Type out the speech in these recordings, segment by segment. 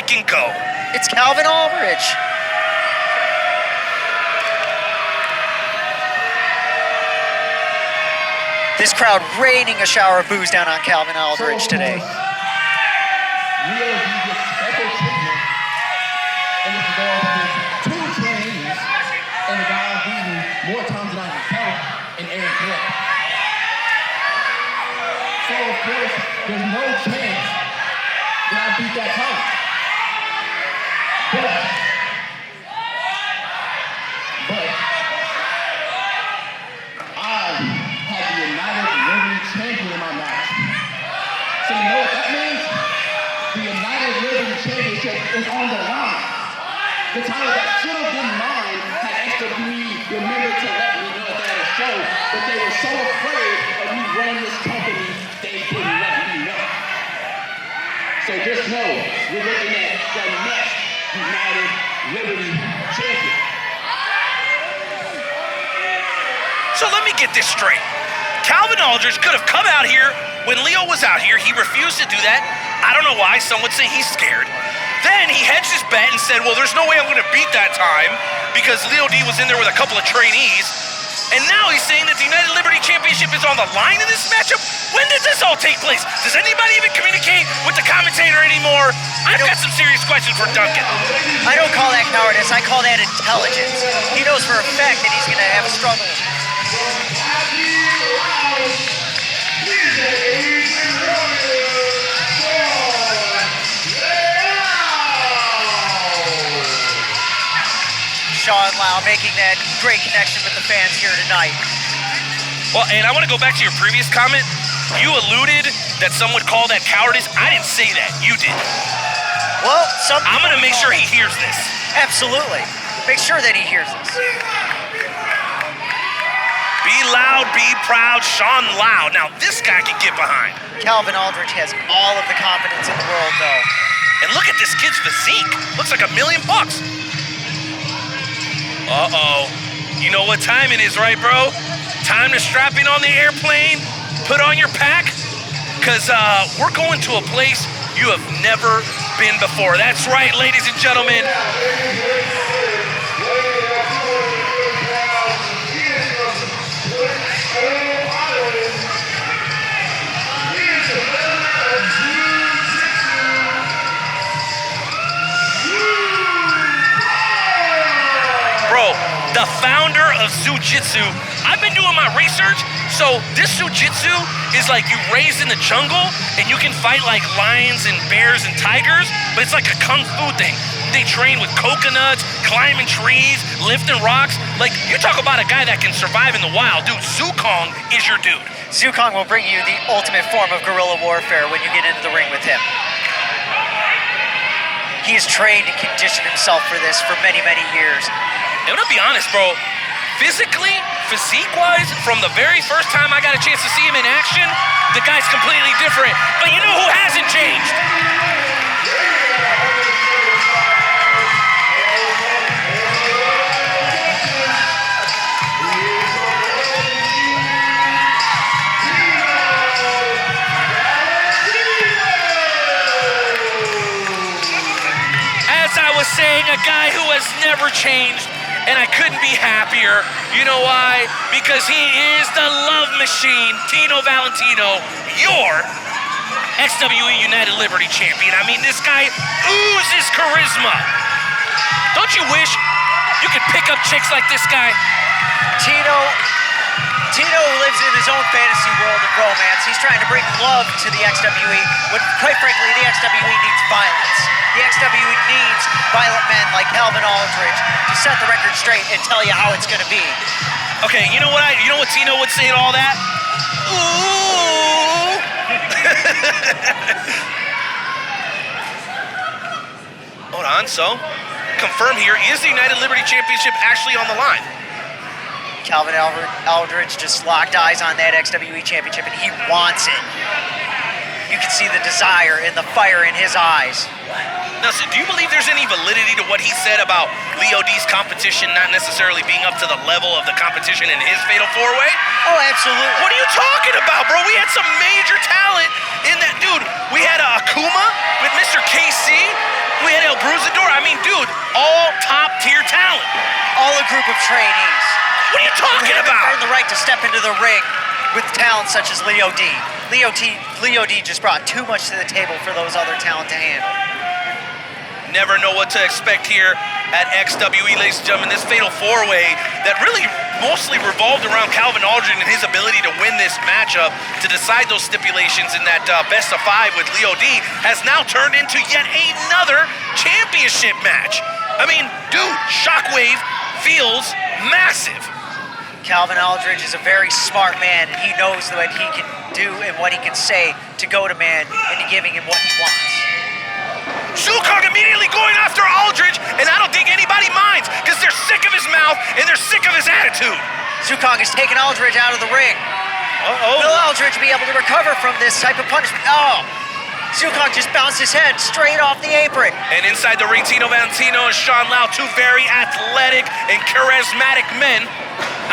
freaking go. It's Calvin Aldridge. This crowd raining a shower of booze down on Calvin Aldridge today. Real Jesus special treatment. And this is all because 2 trainees and the guy beaten more times than I can count in Aaron Clark. So of course, there's no chance that I beat that time. But I had the United Living Champion in my match. So you know what that means? The United Living Championship is on the line. The title that should have been mine had xWe remembered to let me know that at a show, but they were so afraid of me running this company, they didn't let me know. So just know, we're looking at the next United Liberty Champion. So let me get this straight. Calvin Aldridge could have come out here when Leo was out here. He refused to do that. I don't know why. Some would say he's scared. Then he hedged his bet and said, well, there's no way I'm going to beat that time because Leo D was in there with a couple of trainees. And now he's saying that the United Liberty Championship is on the line in this matchup? When did this all take place? Does anybody even communicate with the commentator anymore? I've got some serious questions for Duncan. I don't call that cowardice. I call that intelligence. He knows for a fact that he's going to have a struggle. Sean Lau making that great connection with the fans here tonight. Well, and I want to go back to your previous comment. You alluded that some would call that cowardice. I didn't say that. You did. Well, I'm going to make sure he hears this. Absolutely. Make sure that he hears this. Be loud, be proud, Sean Lau. Now this guy can get behind. Calvin Aldridge has all of the confidence in the world, though. And look at this kid's physique. Looks like $1 million. Uh-oh. You know what time it is, right, bro? Time to strap in on the airplane, put on your pack, because we're going to a place you have never been before. That's right, ladies and gentlemen. Bro, the founder of Jiu-Jitsu, I've been doing my research, so this Jiu-Jitsu is like you raised in the jungle and you can fight like lions and bears and tigers, but it's like a kung fu thing. They train with coconuts, climbing trees, lifting rocks. Like, you talk about a guy that can survive in the wild. Dude, Zookong is your dude. Zookong will bring you the ultimate form of guerrilla warfare when you get into the ring with him. He has trained and conditioned himself for this for many, many years. And I'm gonna be honest, bro. Physically, physique-wise, from the very first time I got a chance to see him in action, the guy's completely different. But you know who hasn't changed? As I was saying, a guy who has never changed. And I couldn't be happier. You know why? Because he is the love machine, Tino Valentino, your xWe United Liberty Champion. I mean, this guy oozes charisma. Don't you wish you could pick up chicks like this guy? Tino lives in his own fantasy world of romance. He's trying to bring love to the xWe, when quite frankly, the xWe needs violence. The xWe needs violent men like Calvin Aldridge to set the record straight and tell you how it's going to be. Okay, you know what Tino would say to all that? Ooh. Hold on, so confirm here, is the United Liberty Championship actually on the line? Calvin Aldridge just locked eyes on that xWe Championship, and he wants it. You can see the desire and the fire in his eyes. Now, so do you believe there's any validity to what he said about Leo D's competition not necessarily being up to the level of the competition in his Fatal 4-Way? Oh, absolutely. What are you talking about, bro? We had some major talent in that. Dude, we had Akuma with Mr. KC. We had El Bruisador. I mean, dude, all top-tier talent. All a group of trainees. What are you talking Haven't about? earned the right to step into the ring with talent such as Leo D. Leo D just brought too much to the table for those other talent to handle. Never know what to expect here at xWe, ladies and gentlemen. This fatal four-way that really mostly revolved around Calvin Aldridge and his ability to win this matchup to decide those stipulations in that best of 5 with Leo D has now turned into yet another championship match. I mean, dude, Shockwave feels massive. Calvin Aldridge is a very smart man, and he knows what he can do and what he can say to go to man into giving him what he wants. Zookong immediately going after Aldridge, and I don't think anybody minds because they're sick of his mouth and they're sick of his attitude. Zookong has taken Aldridge out of the ring. Will Aldridge be able to recover from this type of punishment? Oh, Zookong just bounced his head straight off the apron. And inside the ring, Tino, Valentino, and Sean Lau, two very athletic and charismatic men,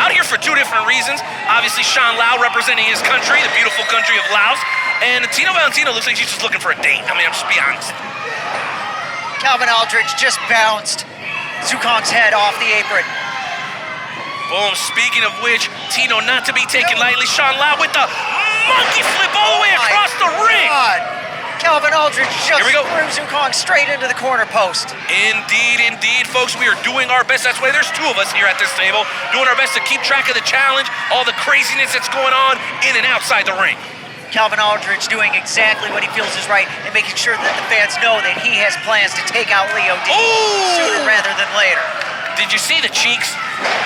out here for two different reasons. Obviously, Sean Lau representing his country, the beautiful country of Laos, and Tino Valentino looks like he's just looking for a date. I mean, I'm just be honest. Calvin Aldridge just bounced Zookong's head off the apron. Boom, speaking of which, Tino not to be taken lightly. Sean Lau with the monkey flip all the way across the ring. God. Calvin Aldridge just Here we go. threw Zookong straight into the corner post. Indeed, folks, we are doing our best. That's why there's two of us here at this table, doing our best to keep track of the challenge, all the craziness that's going on in and outside the ring. Calvin Aldridge doing exactly what he feels is right and making sure that the fans know that he has plans to take out Leo D sooner rather than later. Did you see the cheeks?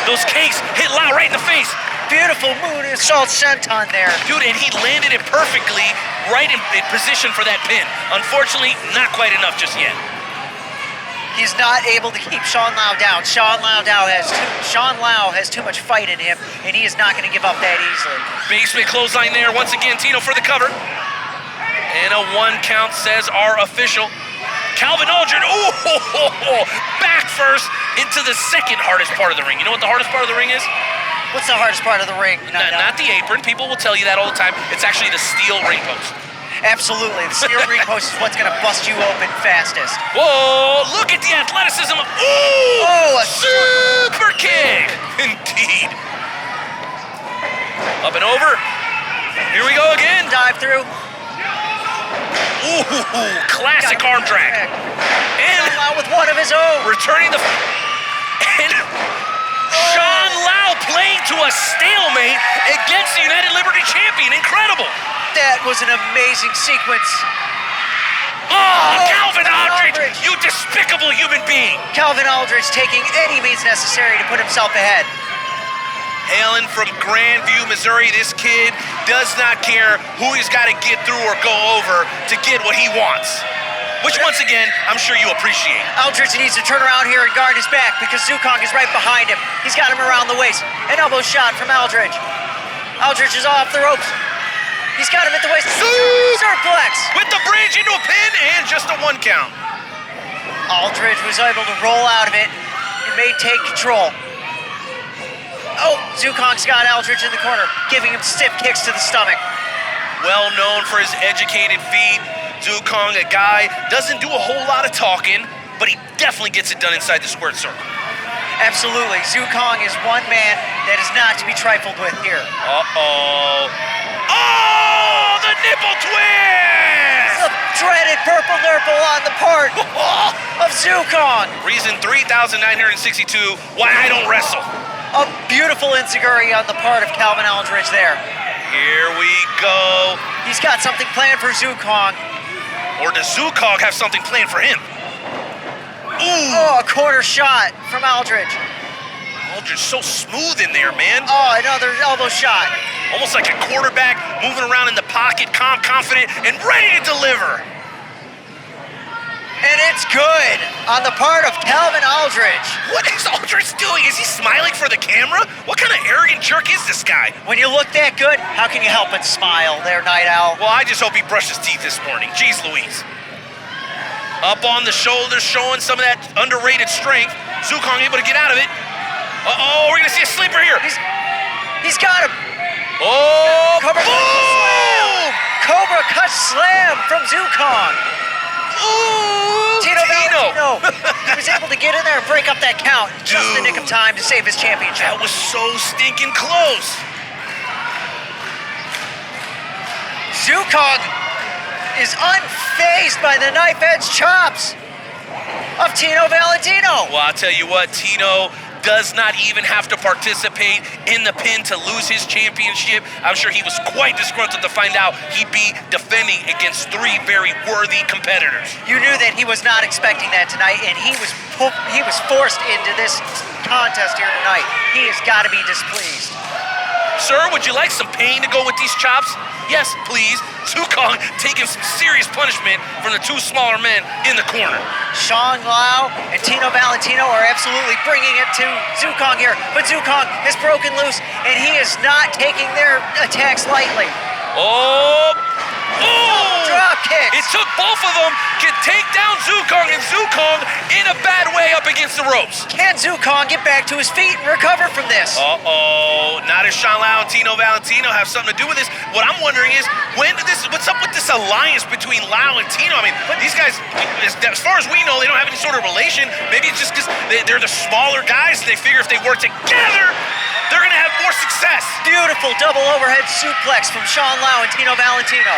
Those cakes hit Lau right in the face. Beautiful moonsault senton there. Dude, and he landed it perfectly right in position for that pin. Unfortunately, not quite enough just yet. He's not able to keep Sean Lau down. Sean Lau has too much fight in him, and he is not going to give up that easily. Basement clothesline there. Once again, Tino for the cover. And a 1 count says our official. Calvin Aldridge, back first into the second hardest part of the ring. You know what the hardest part of the ring is? What's the hardest part of the ring? Not the apron. People will tell you that all the time. It's actually the steel ring post. Absolutely. The steel ring post is what's going to bust you open fastest. Whoa, look at the athleticism. A super kick. Indeed. Up and over. Here we go again. Dive through. Classic arm drag. And Sean Lau with one of his own. returning the... And Sean Lau playing to a stalemate against the United Liberty champion. Incredible. That was an amazing sequence. Calvin Aldridge, you despicable human being. Calvin Aldridge taking any means necessary to put himself ahead. Hailing from Grandview, Missouri, this kid does not care who he's got to get through or go over to get what he wants. Which, once again, I'm sure you appreciate. Aldridge needs to turn around here and guard his back because Zookong is right behind him. He's got him around the waist. An elbow shot from Aldridge. Aldridge is off the ropes. He's got him at the waist. Surplex! With the bridge into a pin and just a 1 count. Aldridge was able to roll out of it and maintain control. Zookong's got Aldridge in the corner, giving him stiff kicks to the stomach. Well known for his educated feet. Zookong, a guy, doesn't do a whole lot of talking, but he definitely gets it done inside the squared circle. Absolutely. Zookong is one man that is not to be trifled with here. The nipple twist! The dreaded purple nurple on the part of Zookong. Reason 3,962 why I don't wrestle. A beautiful enziguri on the part of Calvin Aldridge there. Here we go. He's got something planned for Zookong. Or does Zookong have something planned for him? A corner shot from Aldridge. Aldridge so smooth in there, man. Another elbow shot. Almost like a quarterback moving around in the pocket, calm, confident, and ready to deliver. And it's good on the part of Calvin Aldridge. What is Aldridge doing? Is he smiling for the camera? What kind of arrogant jerk is this guy? When you look that good, how can you help but smile there, Night Owl? Well, I just hope he brushed his teeth this morning. Jeez Louise. Up on the shoulders, showing some of that underrated strength. Zookong able to get out of it. We're gonna see a sleeper here. He's got him. Cobra Cobra Clutch Slam from Zookong. Ooh, Tino Valentino. He was able to get in there and break up that count just in the nick of time to save his championship. That was so stinking close. Zookong is unfazed by the knife-edge chops of Tino Valentino. Well, I'll tell you what, Tino does not even have to participate in the pin to lose his championship. I'm sure he was quite disgruntled to find out he'd be defending against three very worthy competitors. You knew that he was not expecting that tonight, and he was forced into this contest here tonight. He has got to be displeased. Sir, would you like some pain to go with these chops? Yes, please. Zookong taking some serious punishment from the two smaller men in the corner. Sean Lau and Tino Valentino are absolutely bringing it to Zookong here, but Zookong has broken loose, and he is not taking their attacks lightly. Oh! Drop kicks. It took both of them to take down Zookong, and Zookong in a bad way up against the ropes. Can Zookong get back to his feet and recover from this? Uh-oh. Now does Sean Lau and Tino Valentino have something to do with this? What I'm wondering is, what's up with this alliance between Lau and Tino? I mean, these guys, as far as we know, they don't have any sort of relation. Maybe it's just because they're the smaller guys. They figure if they work together, they're going to have more success. Beautiful double overhead suplex from Sean Lau and Tino Valentino.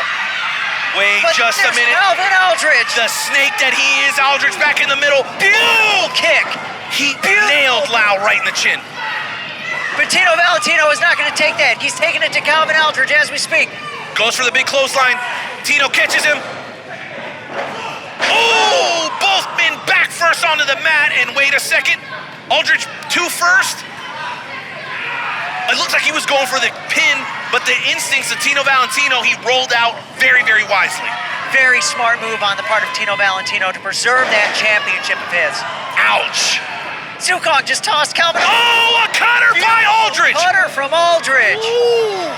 Wait But just a there's minute. Aldridge. The snake that he is, Aldridge back in the middle. Beautiful kick. He nailed Lau right in the chin. But Tino Valentino is not going to take that. He's taking it to Calvin Aldridge as we speak. Goes for the big clothesline. Tino catches him. Oh, both men back first onto the mat, and wait a second. Aldridge 2 first. It looks like he was going for the pin, but the instincts of Tino Valentino, he rolled out very, very wisely. Very smart move on the part of Tino Valentino to preserve that championship of his. Ouch. Zookong just tossed Calvin. Oh, a cutter by Aldridge. Cutter from Aldridge. Ooh.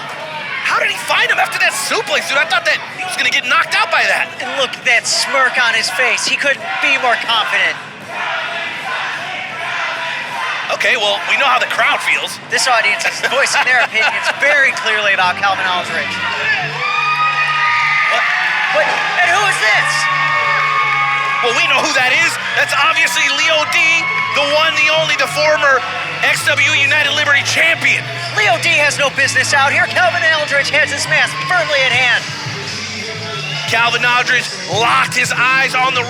How did he find him after that suplex, dude? I thought that he was going to get knocked out by that. And look at that smirk on his face. He couldn't be more confident. Okay, well, we know how the crowd feels. This audience is voicing their opinions very clearly about Calvin Aldridge. What? And who is this? Well, we know who that is. That's obviously Leo D, the one, the only, the former xWe United Liberty champion. Leo D has no business out here. Calvin Aldridge has his mask firmly at hand. Calvin Aldridge locked his eyes on the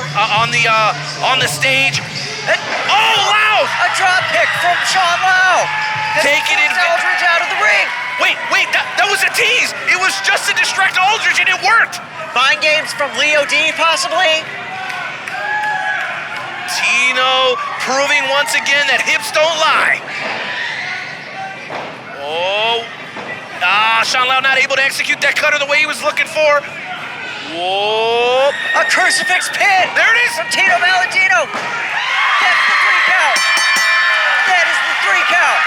stage. Oh, Lau! A drop kick from Sean Lau. Taking it. Aldridge out of the ring. Wait, that was a tease. It was just to distract Aldridge, and it worked. Mind games from Leo D, possibly. Tino proving once again that hips don't lie. Oh. Sean Lau not able to execute that cutter the way he was looking for. Whoa. A crucifix pin. There it is. From Tino Valentino. That's the 3 count. That is the 3 count.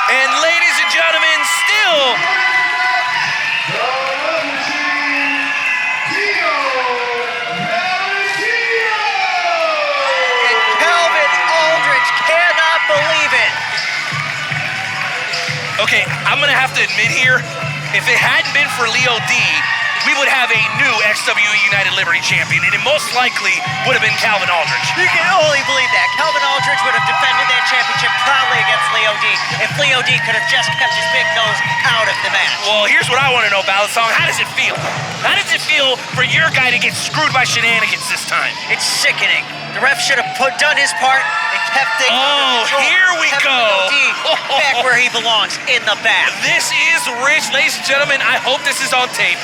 And ladies and gentlemen, still And Calvin Aldridge cannot believe it. okay, I'm gonna have to admit here, if it hadn't been for Leo D, we would have a new xWe United Liberty champion, and it most likely would have been Calvin Aldridge. You can only believe that. Calvin Aldridge would have defended that championship proudly against Leo D if Leo D could have just kept his big nose out of the match. Well, here's what I want to know, Valentino. How does it feel? How does it feel for your guy to get screwed by shenanigans this time? It's sickening. The ref should have done his part and kept things under control. Here we Kept go. Leo D back where he belongs, in the back. This is rich, ladies and gentlemen. I hope this is on tape.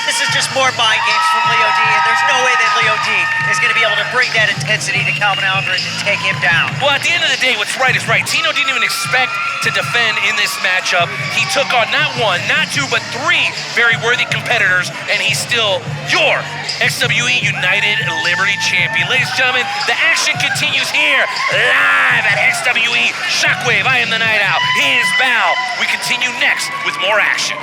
This is just more mind games from Leo D, and there's no way that Leo D is going to be able to bring that intensity to Calvin Aldridge and take him down. Well, at the end of the day, what's right is right. Tino didn't even expect to defend in this matchup. He took on not one, not two, but three very worthy competitors, and he's still your xWe United Liberty champion. Ladies and gentlemen, the action continues here, live at xWe Shockwave. I am the Night Owl. He is Val. We continue next with more action.